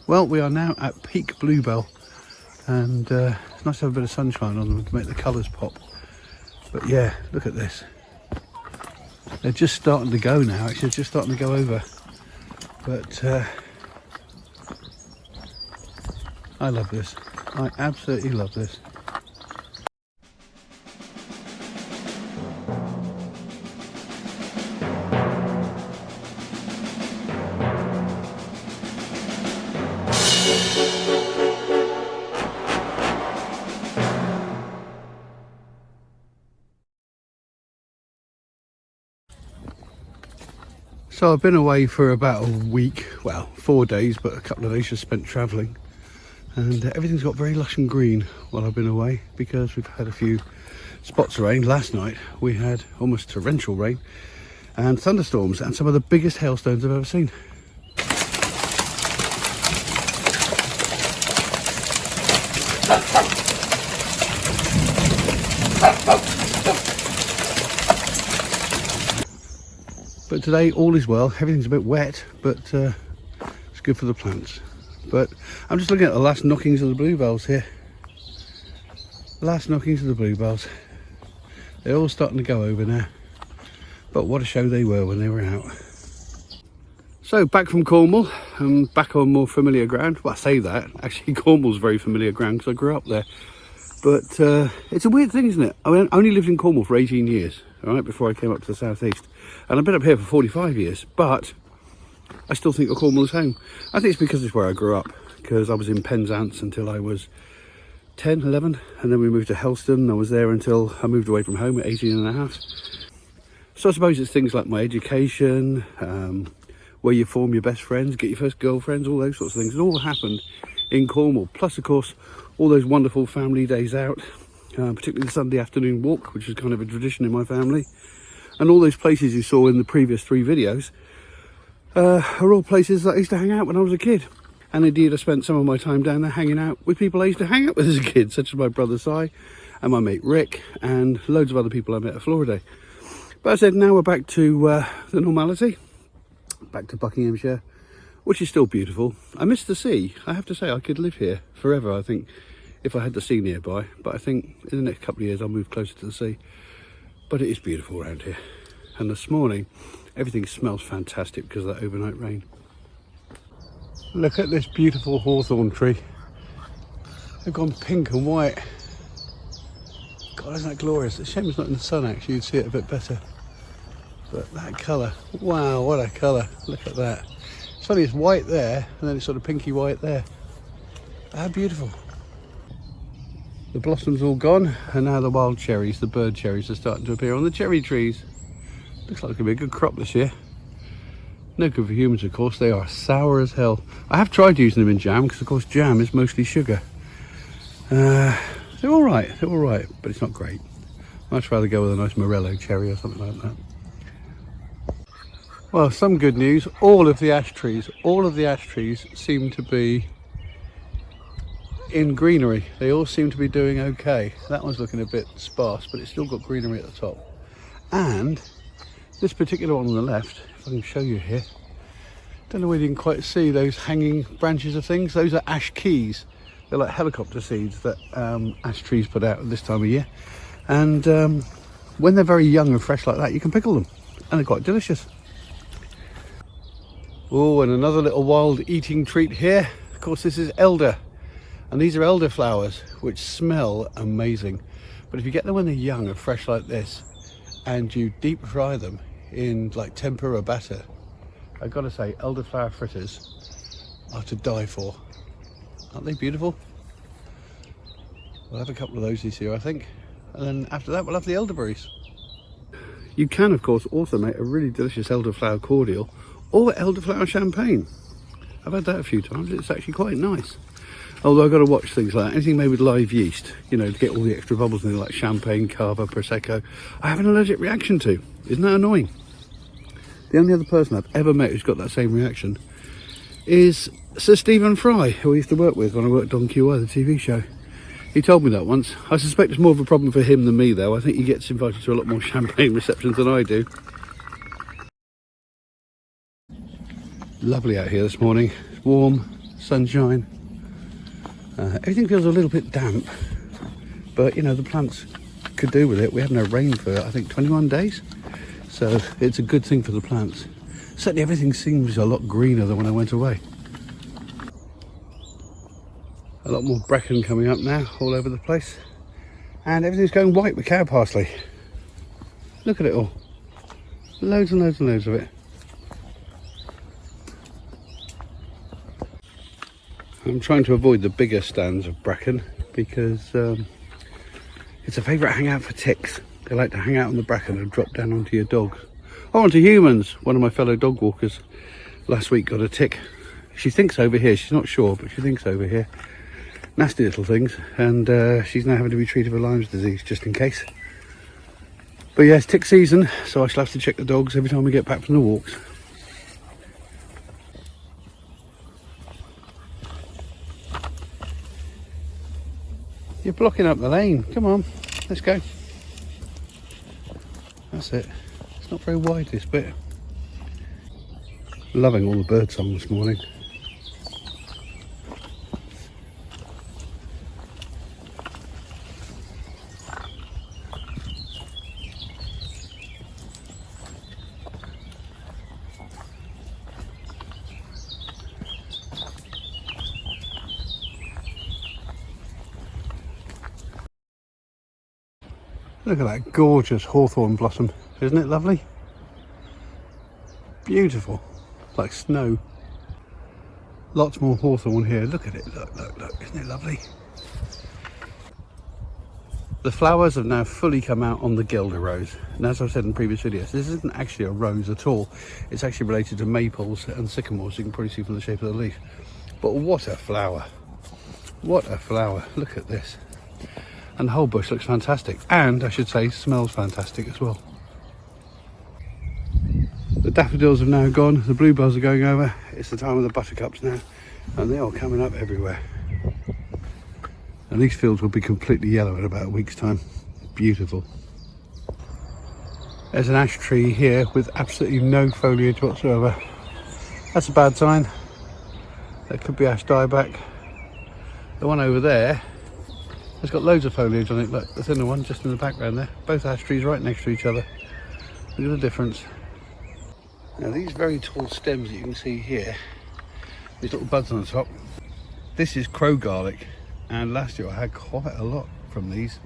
Well, we are now at peak bluebell, and it's nice to have a bit of sunshine on them to make the colours pop. But yeah, look at this. They're just starting to go now, actually, just starting to go over. But I love this. I absolutely love this. So I've been away for about a week, well 4 days, but a couple of days just spent travelling, and everything's got very lush and green while I've been away because we've had a few spots of rain. Last night we had almost torrential rain and thunderstorms and some of the biggest hailstones I've ever seen. But today all is well. Everything's a bit wet, but it's good for the plants. But I'm just looking at the last knockings of the bluebells here. Last knockings of the bluebells. They're all starting to go over now. But what a show they were when they were out. So back from Cornwall, and back on more familiar ground. Well, I say that, actually Cornwall's very familiar ground because I grew up there. But it's a weird thing, isn't it? I only lived in Cornwall for 18 years, all right, before I came up to the southeast. And I've been up here for 45 years, but I still think of Cornwall as home. I think it's because it's where I grew up, because I was in Penzance until I was 10, 11, and then we moved to Helston. I was there until I moved away from home at 18 and a half. So I suppose it's things like my education, where you form your best friends, get your first girlfriends, all those sorts of things. It all happened in Cornwall. Plus, of course, all those wonderful family days out, particularly the Sunday afternoon walk, which is kind of a tradition in my family. And all those places you saw in the previous 3 videos are all places that I used to hang out when I was a kid. And indeed, I spent some of my time down there hanging out with people I used to hang out with as a kid, such as my brother Si and my mate Rick and loads of other people I met at Florida. But I said, now we're back to the normality, back to Buckinghamshire, which is still beautiful. I miss the sea. I have to say, I could live here forever, I think, if I had the sea nearby. But I think in the next couple of years, I'll move closer to the sea. But it is beautiful around here. And this morning, everything smells fantastic because of that overnight rain. Look at this beautiful hawthorn tree. They've gone pink and white. God, isn't that glorious? It's a shame it's not in the sun, actually. You'd see it a bit better. But that colour, wow, what a colour. Look at that. It's funny, it's white there, and then it's sort of pinky white there. How beautiful. The blossom's all gone, and now the wild cherries, the bird cherries, are starting to appear on the cherry trees. Looks like it's going to be a good crop this year. No good for humans, of course. They are sour as hell. I have tried using them in jam, because of course jam is mostly sugar. They're all right, but it's not great. I'd much rather go with a nice Morello cherry or something like that. Well, some good news. All of the ash trees seem to be in greenery. They all seem to be doing okay. That one's looking a bit sparse, but it's still got greenery at the top. And this particular one on the left, if I can show you here, don't know whether you can quite see those hanging branches of things. Those are ash keys. They're like helicopter seeds that ash trees put out at this time of year. And when they're very young and fresh like that, you can pickle them, and they're quite delicious. Oh, and another little wild eating treat here. Of course, this is elder. And these are elderflowers, which smell amazing. But if you get them when they're young and fresh like this, and you deep fry them in like tempura batter, I've got to say, elderflower fritters are to die for. Aren't they beautiful? We'll have a couple of those this year, I think. And then after that, we'll have the elderberries. You can, of course, also make a really delicious elderflower cordial or elderflower champagne. I've had that a few times. It's actually quite nice. Although I've got to watch things like anything made with live yeast, you know, to get all the extra bubbles in there, like champagne, cava, prosecco. I have an allergic reaction to. Isn't that annoying? The only other person I've ever met who's got that same reaction is Sir Stephen Fry, who I used to work with when I worked on QI, the TV show. He told me that once. I suspect it's more of a problem for him than me, though. I think he gets invited to a lot more champagne receptions than I do. Lovely out here this morning. It's warm, sunshine. Everything feels a little bit damp, but you know, the plants could do with it. We had no rain for I think 21 days, so it's a good thing for the plants. Certainly everything seems a lot greener than when I went away. A lot more bracken coming up now all over the place, and everything's going white with cow parsley. Look at it all, loads and loads and loads of it. I'm trying to avoid the bigger stands of bracken because it's a favourite hangout for ticks. They like to hang out on the bracken and drop down onto your dogs, or onto humans. One of my fellow dog walkers last week got a tick. She thinks over here, she's not sure, but she thinks over here. Nasty little things, and she's now having to be treated for Lyme's disease just in case. But yeah, it's tick season, so I shall have to check the dogs every time we get back from the walks. You're blocking up the lane. Come on, let's go. That's it. It's not very wide, this bit. Loving all the bird song this morning. Look at that gorgeous hawthorn blossom. Isn't it lovely? Beautiful, like snow. Lots more hawthorn here. Look at it, look, look, look. Isn't it lovely? The flowers have now fully come out on the guelder rose. And as I've said in previous videos, this isn't actually a rose at all. It's actually related to maples and sycamores. You can probably see from the shape of the leaf. But what a flower. What a flower. Look at this. And the whole bush looks fantastic, and I should say smells fantastic as well. The daffodils have now gone, the bluebells are going over. It's the time of the buttercups now, and they're all coming up everywhere. And these fields will be completely yellow in about a week's time. Beautiful. There's an ash tree here with absolutely no foliage whatsoever. That's a bad sign. That could be ash dieback. The one over there, it's got loads of foliage on it. Look, the thinner one just in the background there. Both ash trees right next to each other. Look at the difference. Now these very tall stems that you can see here, these little buds on the top, this is crow garlic, and last year I had quite a lot from these.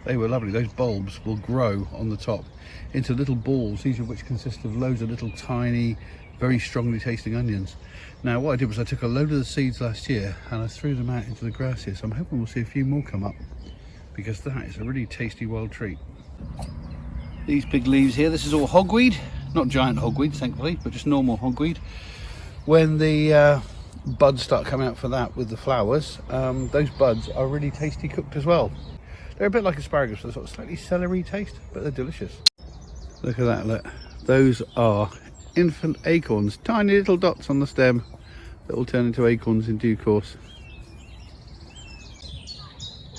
They were lovely. Those bulbs will grow on the top into little balls, these of which consist of loads of little tiny, very strongly tasting onions. Now what I did was I took a load of the seeds last year and I threw them out into the grass here, so I'm hoping we'll see a few more come up, because that is a really tasty wild treat. These big leaves here, this is all hogweed, not giant hogweed thankfully, but just normal hogweed. When the buds start coming out for that with the flowers, those buds are really tasty cooked as well. They're a bit like asparagus with a sort of slightly celery taste, but they're delicious. Look at that, look. Those are infant acorns, tiny little dots on the stem that will turn into acorns in due course.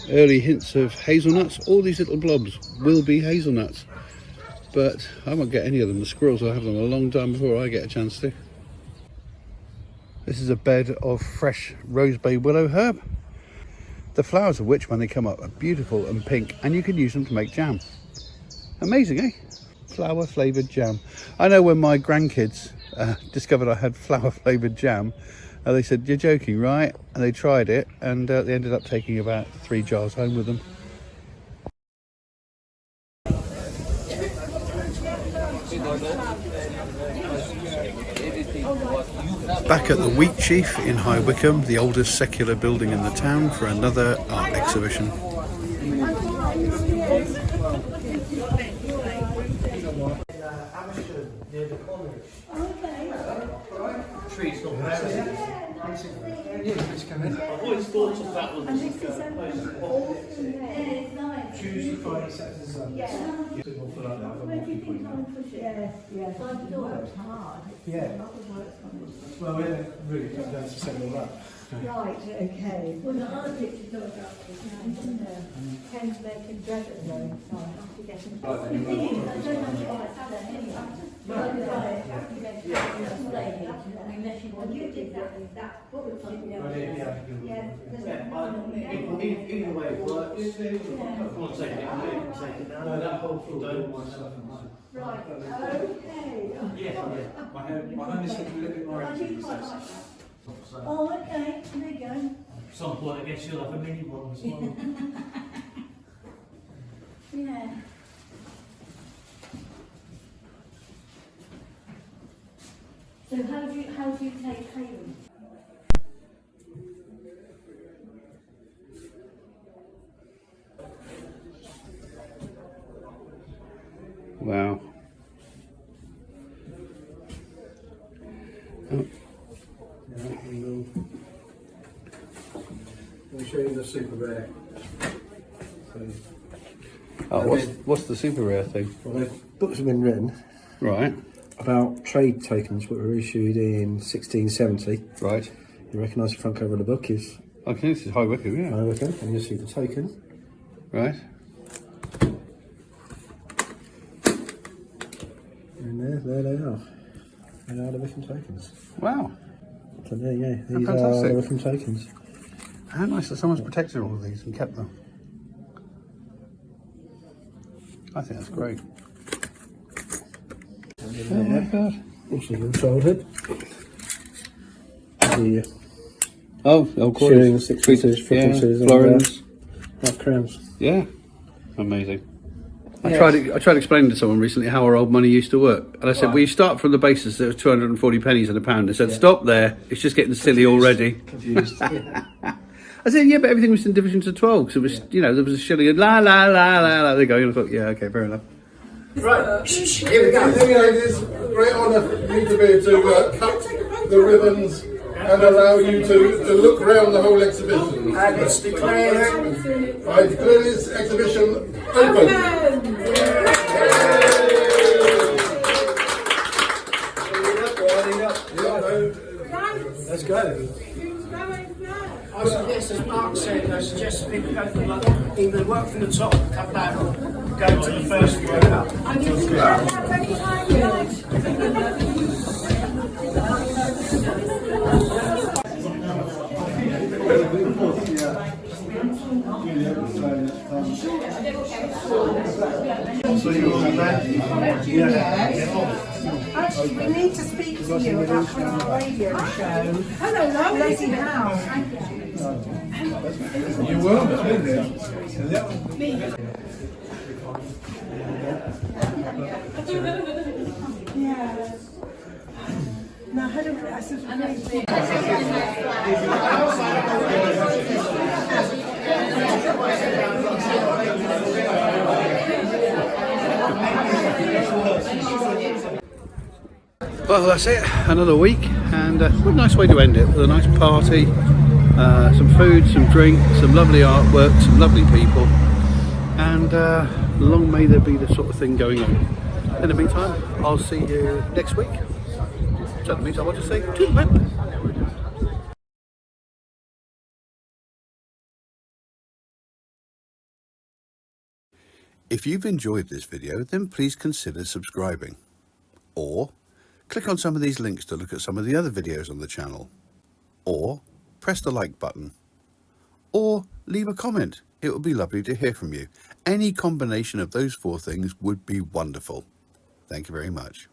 Early hints of hazelnuts. All these little blobs will be hazelnuts, but I won't get any of them. The squirrels will have them a long time before I get a chance to. This is a bed of fresh rosebay willow herb, the flowers of which when they come up are beautiful and pink, and you can use them to make jam. Amazing, eh? Flower flavoured jam. I know when my grandkids discovered I had flower flavoured jam, they said, "You're joking, right?" And they tried it, and they ended up taking about 3 jars home with them. Back at the Wheatsheaf in High Wycombe, the oldest secular building in the town, for another art exhibition. I've always thought of that one. Tuesday, Friday, Saturday, Sunday. Yeah. Well, we haven't really come down to settle all that. Right, okay. Well, the hard bit to go up is now, isn't there? Ken's making bread at the moment, so I have to get him. The thing is, I don't have to buy salad anyway. Unless you want to do that. Either way it works. Come on, take it. No, that whole floor. Don't want stuff in mine. Right, okay. Yeah. My home is a little bit more empty. Oh, okay, there you go. At some point, I guess you'll have a mini one as well. Yeah. So how do you take payment? Wow. Oh. Let me show you the super rare. Oh, what's the super rare thing? Well, books have been written Right. about trade tokens that were issued in 1670. Right. You recognise the front cover of the book is Okay, this is High Wycombe, yeah. High Wycombe, and you'll see the token. Right. And there they are. They are the Wycombe tokens. Wow. So there you go. These are fantastic. the Wycombe tokens. How nice that someone's protected all of these and kept them. I think that's great. Oh my god. Also your childhood. The Oh, shillings, sixpences, fifpences, florins. and crowns. Yeah. Amazing. I Yes. tried explaining to someone recently how our old money used to work, and I said, "Well, you start from the basis that it was 240 pennies and a pound." They said, "Stop there. It's just getting silly already." Confused. I said, "Yeah, but everything was in divisions of 12 because it was, there was a shilling and la la la la la." They go, and I thought, "Yeah, okay, fair enough." Right, here we go. It's a great honour for me to be able to cut the ribbons and allow you to look around the whole exhibition. And it's declared. I declare this exhibition open. Let's go. I suggest, as Mark said, I suggest people go from either work from the top, come back, or go to the first one up. Actually, we need to speak to you about our radio show. Hello, Lady House. You will, Yeah. Now, how do I said, Well, that's it. Another week, and what a nice way to end it with a nice party, some food, some drink, some lovely artwork, some lovely people, and long may there be this sort of thing going on. In the meantime, I'll see you next week. So that means I want to say toodle pip. If you've enjoyed this video, then please consider subscribing, or click on some of these links to look at some of the other videos on the channel, or press the like button, or leave a comment. It would be lovely to hear from you. Any combination of those four things would be wonderful. Thank you very much.